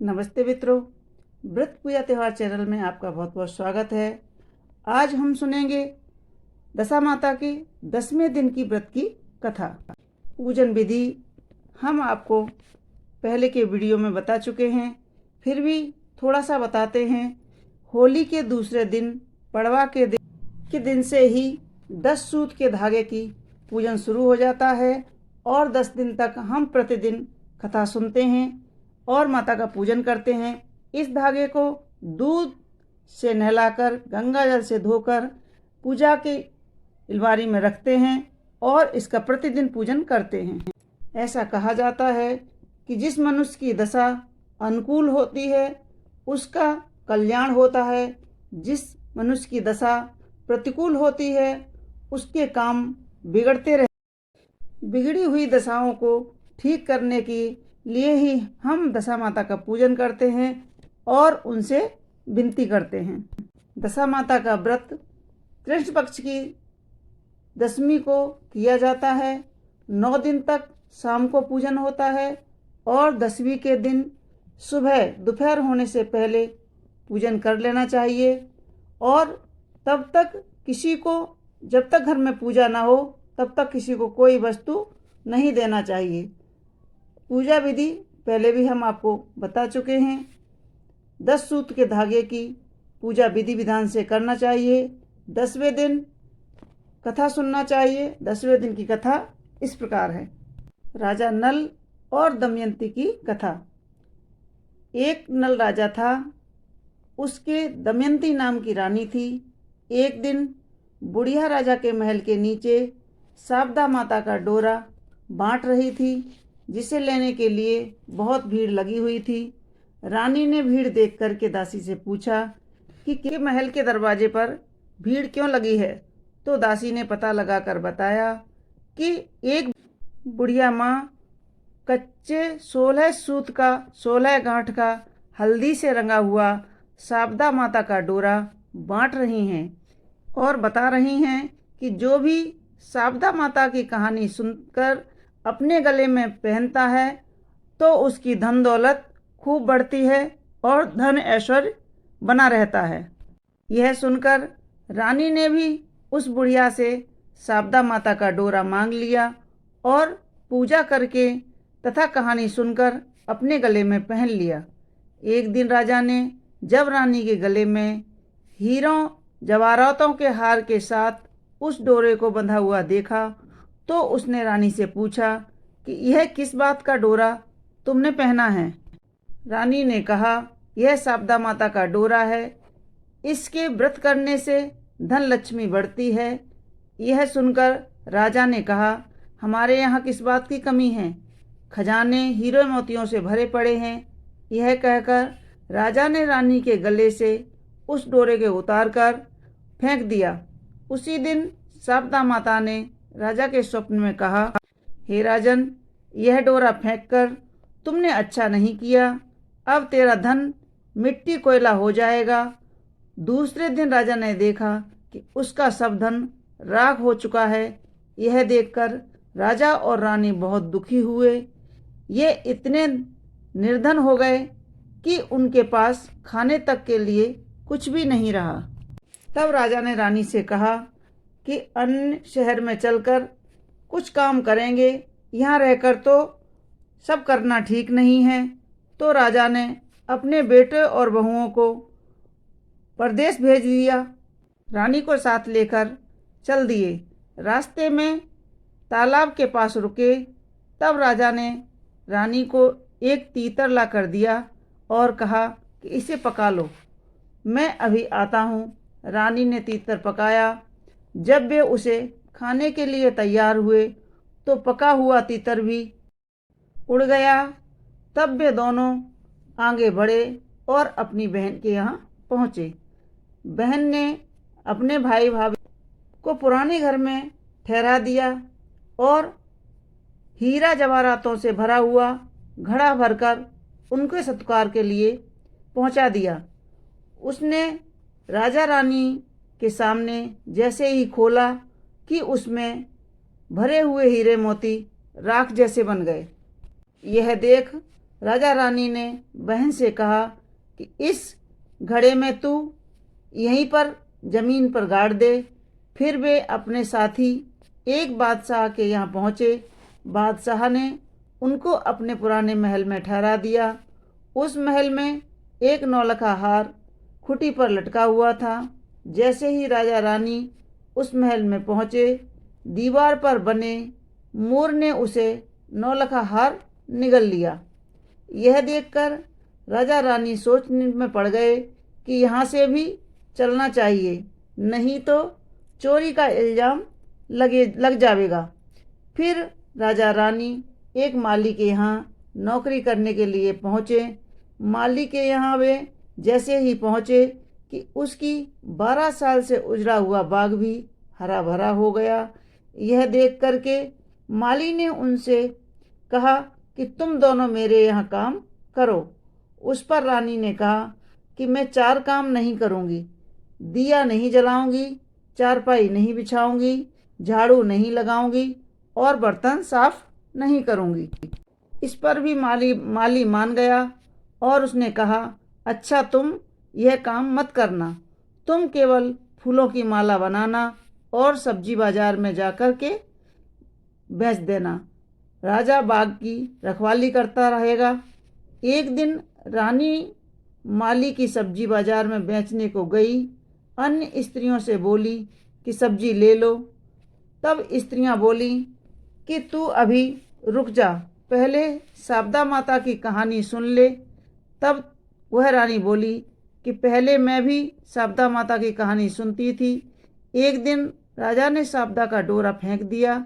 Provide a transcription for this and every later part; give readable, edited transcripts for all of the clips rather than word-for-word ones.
नमस्ते मित्रों, व्रत पूजा त्यौहार चैनल में आपका बहुत बहुत स्वागत है। आज हम सुनेंगे दशा माता के 10वें दिन की व्रत की कथा। पूजन विधि हम आपको पहले के वीडियो में बता चुके हैं, फिर भी थोड़ा सा बताते हैं। होली के दूसरे दिन, पड़वा के दिन से ही 10 सूत के धागे की पूजन शुरू हो जाता है और 10 दिन तक हम प्रतिदिन कथा सुनते हैं और माता का पूजन करते हैं। इस धागे को दूध से नहलाकर, गंगा जल से धोकर पूजा की अलमारी में रखते हैं और इसका प्रतिदिन पूजन करते हैं। ऐसा कहा जाता है कि जिस मनुष्य की दशा अनुकूल होती है उसका कल्याण होता है, जिस मनुष्य की दशा प्रतिकूल होती है उसके काम बिगड़ते रहते। बिगड़ी हुई दशाओं को ठीक करने के लिए ही हम दशा माता का पूजन करते हैं और उनसे विनती करते हैं। दशा माता का व्रत कृष्ण पक्ष की दशमी को किया जाता है। 9 दिन तक शाम को पूजन होता है और 10वीं के दिन सुबह दोपहर होने से पहले पूजन कर लेना चाहिए और तब तक किसी को, जब तक घर में पूजा ना हो तब तक किसी को कोई वस्तु नहीं देना चाहिए। पूजा विधि पहले भी हम आपको बता चुके हैं। 10 सूत के धागे की पूजा विधि विधान से करना चाहिए। 10वें दिन कथा सुनना चाहिए। 10वें दिन की कथा इस प्रकार है। राजा नल और दमयंती की कथा। एक नल राजा था, उसके दमयंती नाम की रानी थी। एक दिन बुढ़िया राजा के महल के नीचे शारदा माता का डोरा बांट रही थी, जिसे लेने के लिए बहुत भीड़ लगी हुई थी। रानी ने भीड़ देख कर के दासी से पूछा कि महल के दरवाजे पर भीड़ क्यों लगी है। तो दासी ने पता लगाकर बताया कि एक बुढ़िया माँ कच्चे 16 सूत का 16 गांठ का हल्दी से रंगा हुआ शारदा माता का डोरा बांट रही हैं और बता रही हैं कि जो भी शारदा माता की कहानी सुनकर अपने गले में पहनता है तो उसकी धन दौलत खूब बढ़ती है और धन ऐश्वर्य बना रहता है। यह सुनकर रानी ने भी उस बुढ़िया से शारदा माता का डोरा मांग लिया और पूजा करके तथा कहानी सुनकर अपने गले में पहन लिया। एक दिन राजा ने जब रानी के गले में हीरों जवाहरातों के हार के साथ उस डोरे को बंधा हुआ देखा तो उसने रानी से पूछा कि यह किस बात का डोरा तुमने पहना है। रानी ने कहा, यह शारदा माता का डोरा है, इसके व्रत करने से धन लक्ष्मी बढ़ती है। यह सुनकर राजा ने कहा, हमारे यहाँ किस बात की कमी है, खजाने हीरे मोतियों से भरे पड़े हैं। यह कहकर राजा ने रानी के गले से उस डोरे के उतार कर फेंक दिया। उसी दिन शारदा माता ने राजा के स्वप्न में कहा, हे राजन, यह डोरा फेंककर तुमने अच्छा नहीं किया, अब तेरा धन मिट्टी कोयला हो जाएगा। दूसरे दिन राजा ने देखा कि उसका सब धन राख हो चुका है। यह देखकर राजा और रानी बहुत दुखी हुए। ये इतने निर्धन हो गए कि उनके पास खाने तक के लिए कुछ भी नहीं रहा। तब राजा ने रानी से कहा कि अन्य शहर में चलकर कुछ काम करेंगे, यहाँ रहकर तो सब करना ठीक नहीं है। तो राजा ने अपने बेटे और बहुओं को परदेश भेज दिया। रानी को साथ लेकर चल दिए। रास्ते में तालाब के पास रुके, तब राजा ने रानी को एक तीतर ला कर दिया और कहा कि इसे पका लो, मैं अभी आता हूँ। रानी ने तीतर पकाया। जब वे उसे खाने के लिए तैयार हुए तो पका हुआ तीतर भी उड़ गया। तब वे दोनों आगे बढ़े और अपनी बहन के यहाँ पहुँचे। बहन ने अपने भाई भाभी को पुराने घर में ठहरा दिया और हीरा जवाहरातों से भरा हुआ घड़ा भरकर उनके सत्कार के लिए पहुंचा दिया। उसने राजा रानी के सामने जैसे ही खोला कि उसमें भरे हुए हीरे मोती राख जैसे बन गए। यह देख राजा रानी ने बहन से कहा कि इस घड़े में तू यहीं पर ज़मीन पर गाड़ दे। फिर वे अपने साथी एक बादशाह के यहाँ पहुँचे। बादशाह ने उनको अपने पुराने महल में ठहरा दिया। उस महल में एक नौलखा हार खुटी पर लटका हुआ था। जैसे ही राजा रानी उस महल में पहुँचे, दीवार पर बने मोर ने उसे नौलखा हार निगल लिया। यह देखकर राजा रानी सोचने में पड़ गए कि यहाँ से भी चलना चाहिए, नहीं तो चोरी का इल्ज़ाम लग जाएगा। फिर राजा रानी एक माली के यहाँ नौकरी करने के लिए पहुँचे। माली के यहाँ वे जैसे ही पहुँचे कि उसकी 12 साल से उजड़ा हुआ बाग भी हरा भरा हो गया। यह देख करके माली ने उनसे कहा कि तुम दोनों मेरे यहाँ काम करो। उस पर रानी ने कहा कि मैं 4 काम नहीं करूँगी, दिया नहीं जलाऊंगी, चारपाई नहीं बिछाऊंगी, झाड़ू नहीं लगाऊंगी और बर्तन साफ नहीं करूंगी। इस पर भी माली मान गया और उसने कहा, अच्छा तुम यह काम मत करना, तुम केवल फूलों की माला बनाना और सब्जी बाजार में जाकर के बेच देना, राजा बाग की रखवाली करता रहेगा। एक दिन रानी माली की सब्जी बाजार में बेचने को गई। अन्य स्त्रियों से बोली कि सब्जी ले लो। तब स्त्रियां बोली कि तू अभी रुक जा, पहले शारदा माता की कहानी सुन ले। तब वह रानी बोली कि पहले मैं भी शारदा माता की कहानी सुनती थी। एक दिन राजा ने शारदा का डोरा फेंक दिया,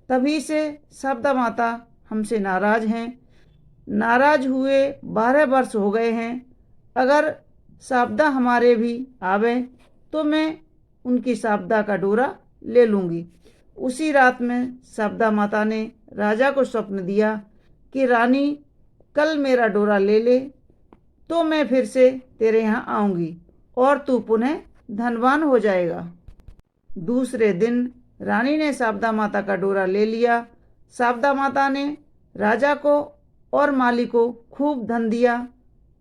तभी से शारदा माता हमसे नाराज हैं। नाराज हुए 12 वर्ष हो गए हैं। अगर शारदा हमारे भी आवे तो मैं उनकी शारदा का डोरा ले लूँगी। उसी रात में शारदा माता ने राजा को स्वप्न दिया कि रानी कल मेरा डोरा ले ले तो मैं फिर से तेरे यहाँ आऊँगी और तू पुनः धनवान हो जाएगा। दूसरे दिन रानी ने शारदा माता का डोरा ले लिया। शारदा माता ने राजा को और माली को खूब धन दिया।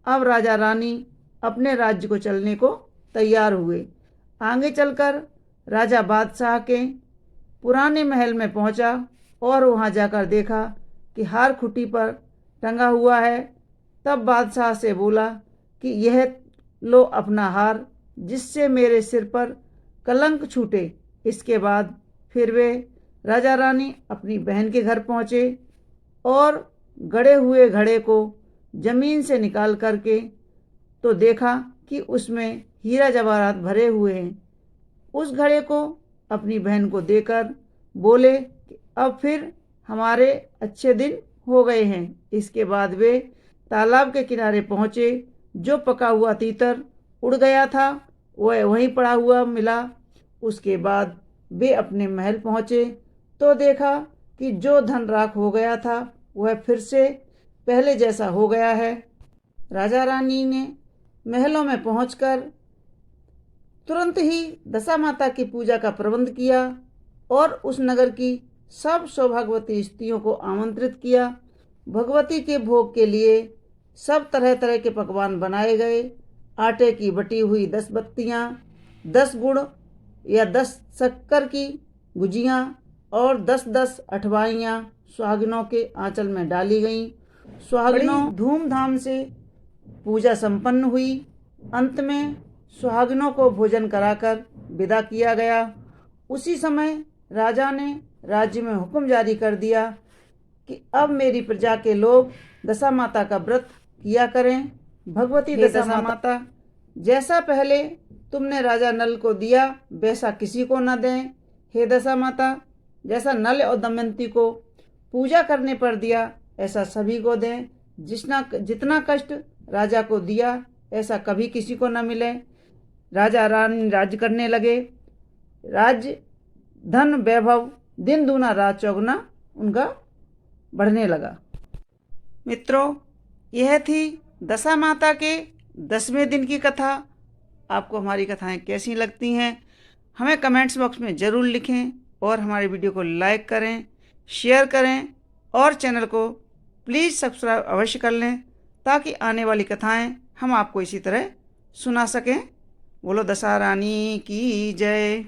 अब राजा रानी अपने राज्य को चलने को तैयार हुए। आगे चलकर राजा बादशाह के पुराने महल में पहुंचा और वहां जाकर देखा कि हार खुटी पर टंगा हुआ है। तब बादशाह से बोला कि यह लो अपना हार, जिससे मेरे सिर पर कलंक छूटे। इसके बाद फिर वे राजा रानी अपनी बहन के घर पहुँचे और गड़े हुए घड़े को जमीन से निकाल करके तो देखा कि उसमें हीरा जवाहरात भरे हुए हैं। उस घड़े को अपनी बहन को देकर बोले कि अब फिर हमारे अच्छे दिन हो गए हैं। इसके बाद वे तालाब के किनारे पहुँचे। जो पका हुआ तीतर उड़ गया था वह वहीं पड़ा हुआ मिला। उसके बाद वे अपने महल पहुँचे तो देखा कि जो धन राख हो गया था वह फिर से पहले जैसा हो गया है। राजा रानी ने महलों में पहुंचकर तुरंत ही दशा माता की पूजा का प्रबंध किया और उस नगर की सब सौभाग्यवती स्त्रियों को आमंत्रित किया। भगवती के भोग के लिए सब तरह तरह के पकवान बनाए गए। आटे की बटी हुई 10 बत्तियाँ, 10 गुड़ या 10 शक्कर की गुजियाँ और 10-10 अठवाइयाँ सुहागिनों के आंचल में डाली गईं। सुहागिनों धूमधाम से पूजा संपन्न हुई। अंत में सुहागिनों को भोजन कराकर विदा किया गया। उसी समय राजा ने राज्य में हुक्म जारी कर दिया कि अब मेरी प्रजा के लोग दशा माता का व्रत किया करें। भगवती दशा माता, जैसा पहले तुमने राजा नल को दिया वैसा किसी को न दें। हे दशा माता, जैसा नल और दमयंती को पूजा करने पर दिया ऐसा सभी को दें। जितना कष्ट राजा को दिया ऐसा कभी किसी को न मिले। राजा रानी राज्य करने लगे। राज्य धन वैभव दिन दूना रात चौगुना उनका बढ़ने लगा। मित्रों, यह थी दशा माता के 10वें दिन की कथा। आपको हमारी कथाएं कैसी लगती हैं हमें कमेंट्स बॉक्स में ज़रूर लिखें और हमारे वीडियो को लाइक करें, शेयर करें और चैनल को प्लीज़ सब्सक्राइब अवश्य कर लें ताकि आने वाली कथाएं हम आपको इसी तरह सुना सकें। बोलो दशा रानी की जय।